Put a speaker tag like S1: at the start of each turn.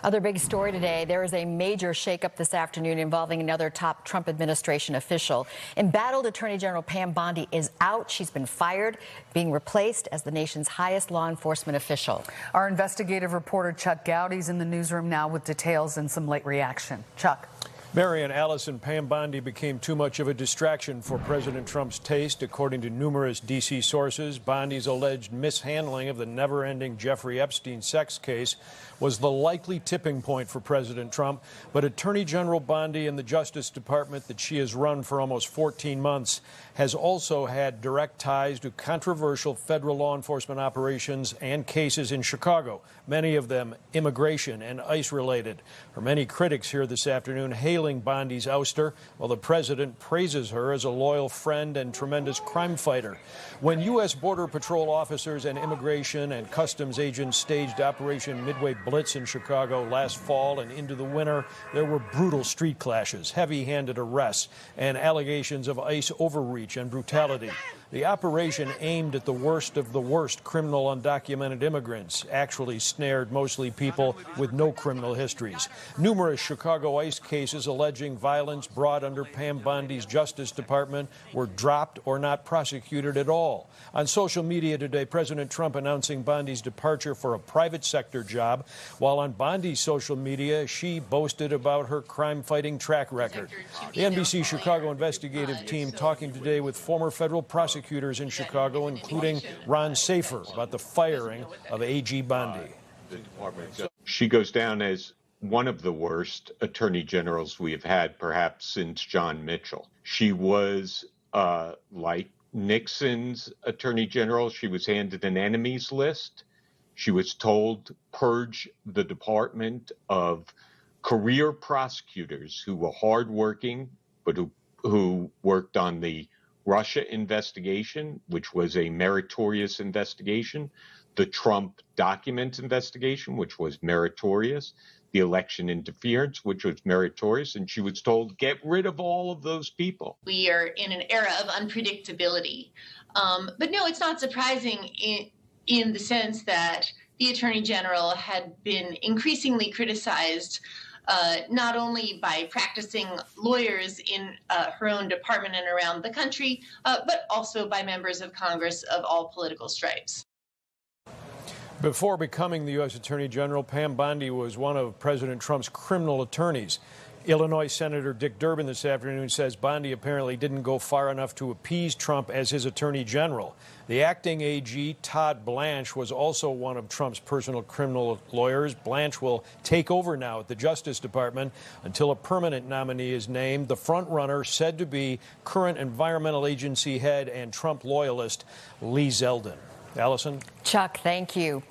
S1: Other big story today, there is a major shakeup this afternoon involving another top Trump administration official. Embattled Attorney General Pam Bondi is out. She's been fired, being replaced as the nation's highest law enforcement official.
S2: Our investigative reporter Chuck Goudie is in the newsroom now with details and some late reaction. Chuck.
S3: Mary and Allison, Pam Bondi became too much of a distraction for President Trump's taste. According to numerous D.C. sources, Bondi's alleged mishandling of the never-ending Jeffrey Epstein sex case was the likely tipping point for President Trump. But Attorney General Bondi and the Justice Department that she has run for almost 14 months has also had direct ties to controversial federal law enforcement operations and cases in Chicago, many of them immigration and ICE-related. Her many critics here this afternoon hailing Bondi's ouster, while the president praises her as a loyal friend and tremendous crime fighter. When U.S. Border Patrol officers and immigration and customs agents staged Operation Midway Blitz in Chicago last fall and into the winter, there were brutal street clashes, heavy-handed arrests, and allegations of ICE overreach and brutality. The operation aimed at the worst of the worst criminal undocumented immigrants, actually snared mostly people with no criminal histories. Numerous Chicago ICE cases alleging violence brought under Pam Bondi's Justice Department were dropped or not prosecuted at all. On social media today, President Trump announcing Bondi's departure for a private sector job, while on Bondi's social media, she boasted about her crime-fighting track record. The NBC Chicago investigative team talking today with former federal prosecutors in Chicago, including Ron Safer, about the firing of AG Bondi.
S4: She goes down as one of the worst attorney generals we have had, perhaps since John Mitchell. She was like Nixon's attorney general. She was handed an enemies list. She was told purge the department of career prosecutors who were hardworking, but who worked on the Russia investigation, which was a meritorious investigation, the Trump document investigation, which was meritorious, the election interference, which was meritorious, and she was told, get rid of all of those people.
S5: We are in an era of unpredictability. But no, it's not surprising in the sense that the Attorney General had been increasingly criticized not only by practicing lawyers in her own department and around the country, but also by members of Congress of all political stripes.
S3: Before becoming the U.S. Attorney General, Pam Bondi was one of President Trump's criminal attorneys. Illinois Senator Dick Durbin this afternoon says Bondi apparently didn't go far enough to appease Trump as his attorney general. The acting AG, Todd Blanche, was also one of Trump's personal criminal lawyers. Blanche will take over now at the Justice Department until a permanent nominee is named. The frontrunner said to be current Environmental Agency head and Trump loyalist Lee Zeldin. Allison?
S1: Chuck, thank you.